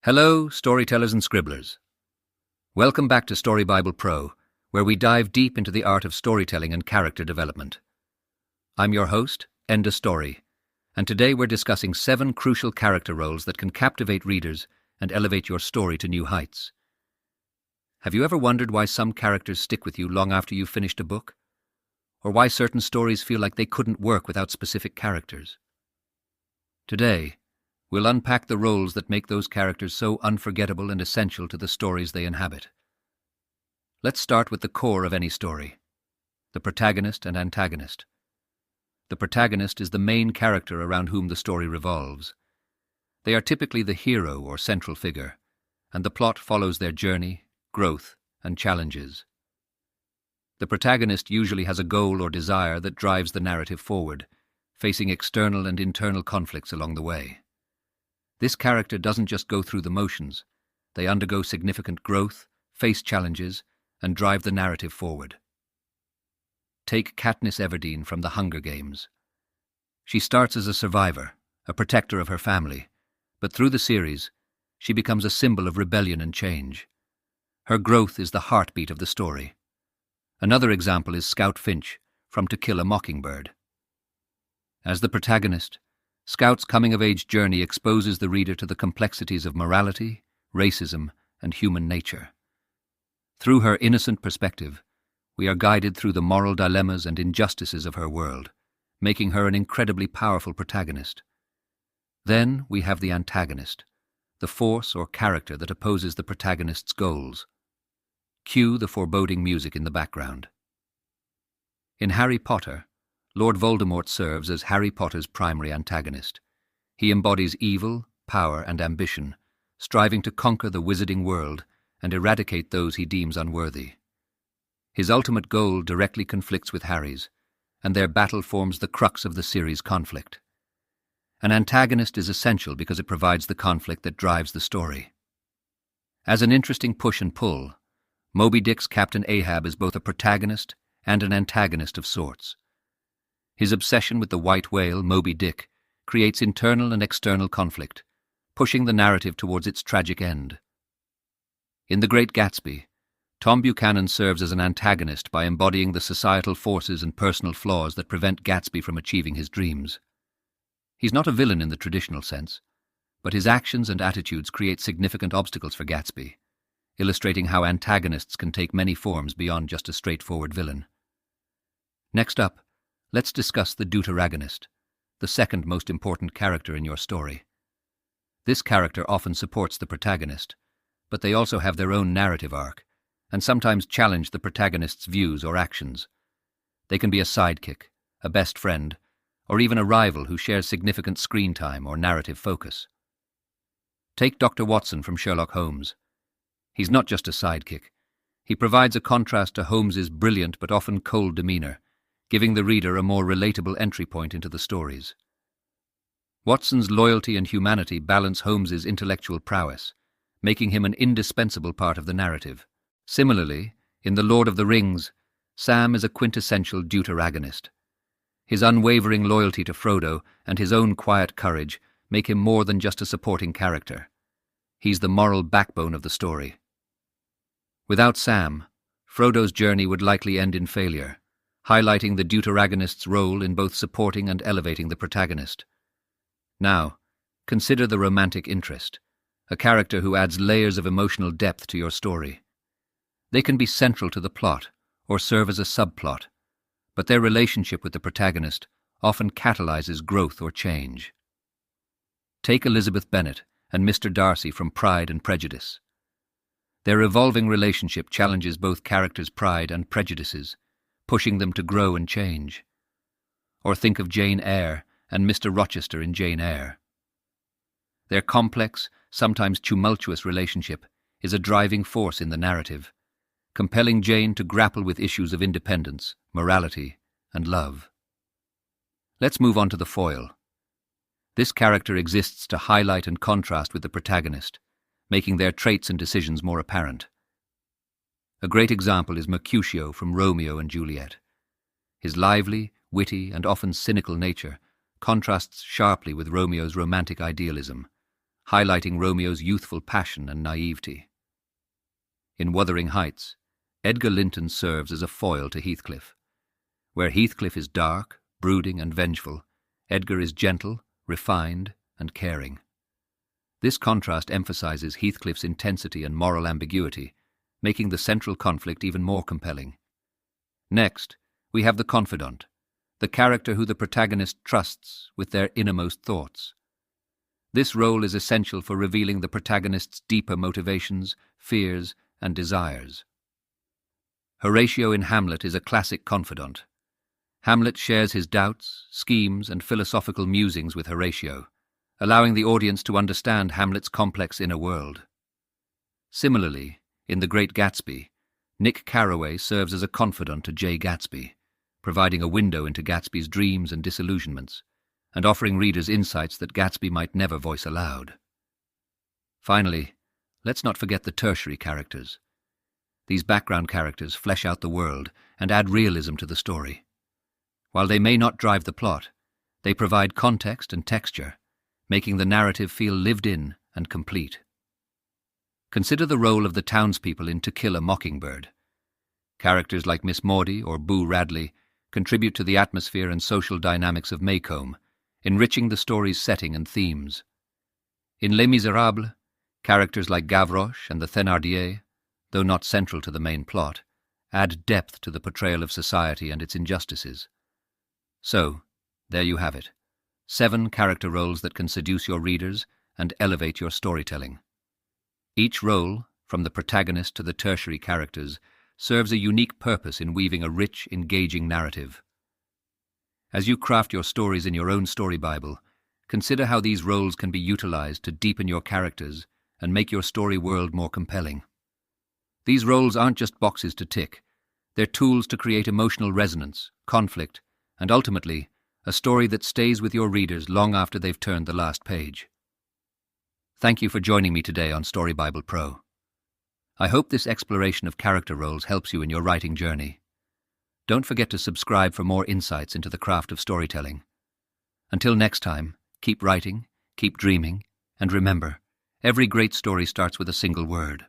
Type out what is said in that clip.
Hello, storytellers and scribblers. Welcome back to Story Bible Pro, where we dive deep into the art of storytelling and character development. I'm your host, Enda Storrie, and today we're discussing 7 crucial character roles that can captivate readers and elevate your story to new heights. Have you ever wondered why some characters stick with you long after you've finished a book? Or why certain stories feel like they couldn't work without specific characters? Today, we'll unpack the roles that make those characters so unforgettable and essential to the stories they inhabit. Let's start with the core of any story: the protagonist and antagonist. The protagonist is the main character around whom the story revolves. They are typically the hero or central figure, and the plot follows their journey, growth, and challenges. The protagonist usually has a goal or desire that drives the narrative forward, facing external and internal conflicts along the way. This character doesn't just go through the motions. They undergo significant growth, face challenges, and drive the narrative forward. Take Katniss Everdeen from The Hunger Games. She starts as a survivor, a protector of her family, but through the series, she becomes a symbol of rebellion and change. Her growth is the heartbeat of the story. Another example is Scout Finch from To Kill a Mockingbird. As the protagonist, Scout's coming-of-age journey exposes the reader to the complexities of morality, racism, and human nature. Through her innocent perspective, we are guided through the moral dilemmas and injustices of her world, making her an incredibly powerful protagonist. Then we have the antagonist, the force or character that opposes the protagonist's goals. Cue the foreboding music in the background. In Harry Potter, Lord Voldemort serves as Harry Potter's primary antagonist. He embodies evil, power, and ambition, striving to conquer the wizarding world and eradicate those he deems unworthy. His ultimate goal directly conflicts with Harry's, and their battle forms the crux of the series' conflict. An antagonist is essential because it provides the conflict that drives the story. As an interesting push and pull, Moby Dick's Captain Ahab is both a protagonist and an antagonist of sorts. His obsession with the white whale, Moby Dick, creates internal and external conflict, pushing the narrative towards its tragic end. In The Great Gatsby, Tom Buchanan serves as an antagonist by embodying the societal forces and personal flaws that prevent Gatsby from achieving his dreams. He's not a villain in the traditional sense, but his actions and attitudes create significant obstacles for Gatsby, illustrating how antagonists can take many forms beyond just a straightforward villain. Next up, let's discuss the deuteragonist, the second most important character in your story. This character often supports the protagonist, but they also have their own narrative arc, and sometimes challenge the protagonist's views or actions. They can be a sidekick, a best friend, or even a rival who shares significant screen time or narrative focus. Take Dr. Watson from Sherlock Holmes. He's not just a sidekick. He provides a contrast to Holmes's brilliant but often cold demeanor, giving the reader a more relatable entry point into the stories. Watson's loyalty and humanity balance Holmes's intellectual prowess, making him an indispensable part of the narrative. Similarly, in The Lord of the Rings, Sam is a quintessential deuteragonist. His unwavering loyalty to Frodo and his own quiet courage make him more than just a supporting character. He's the moral backbone of the story. Without Sam, Frodo's journey would likely end in failure, highlighting the deuteragonist's role in both supporting and elevating the protagonist. Now, consider the romantic interest, a character who adds layers of emotional depth to your story. They can be central to the plot or serve as a subplot, but their relationship with the protagonist often catalyzes growth or change. Take Elizabeth Bennet and Mr. Darcy from Pride and Prejudice. Their evolving relationship challenges both characters' pride and prejudices, pushing them to grow and change. Or think of Jane Eyre and Mr. Rochester in Jane Eyre. Their complex, sometimes tumultuous relationship is a driving force in the narrative, compelling Jane to grapple with issues of independence, morality, and love. Let's move on to the foil. This character exists to highlight and contrast with the protagonist, making their traits and decisions more apparent. A great example is Mercutio from Romeo and Juliet. His lively, witty, and often cynical nature contrasts sharply with Romeo's romantic idealism, highlighting Romeo's youthful passion and naivety. In Wuthering Heights, Edgar Linton serves as a foil to Heathcliff. Where Heathcliff is dark, brooding, and vengeful, Edgar is gentle, refined, and caring. This contrast emphasizes Heathcliff's intensity and moral ambiguity, making the central conflict even more compelling. Next, we have the confidant, the character who the protagonist trusts with their innermost thoughts. This role is essential for revealing the protagonist's deeper motivations, fears, and desires. Horatio in Hamlet is a classic confidant. Hamlet shares his doubts, schemes, and philosophical musings with Horatio, allowing the audience to understand Hamlet's complex inner world. Similarly, in The Great Gatsby, Nick Carraway serves as a confidant to Jay Gatsby, providing a window into Gatsby's dreams and disillusionments, and offering readers insights that Gatsby might never voice aloud. Finally, let's not forget the tertiary characters. These background characters flesh out the world and add realism to the story. While they may not drive the plot, they provide context and texture, making the narrative feel lived in and complete. Consider the role of the townspeople in To Kill a Mockingbird. Characters like Miss Maudie or Boo Radley contribute to the atmosphere and social dynamics of Maycomb, enriching the story's setting and themes. In Les Miserables, characters like Gavroche and the Thénardier, though not central to the main plot, add depth to the portrayal of society and its injustices. So, there you have it. 7 character roles that can seduce your readers and elevate your storytelling. Each role, from the protagonist to the tertiary characters, serves a unique purpose in weaving a rich, engaging narrative. As you craft your stories in your own story Bible, consider how these roles can be utilized to deepen your characters and make your story world more compelling. These roles aren't just boxes to tick. They're tools to create emotional resonance, conflict, and ultimately, a story that stays with your readers long after they've turned the last page. Thank you for joining me today on Story Bible Pro. I hope this exploration of character roles helps you in your writing journey. Don't forget to subscribe for more insights into the craft of storytelling. Until next time, keep writing, keep dreaming, and remember, every great story starts with a single word.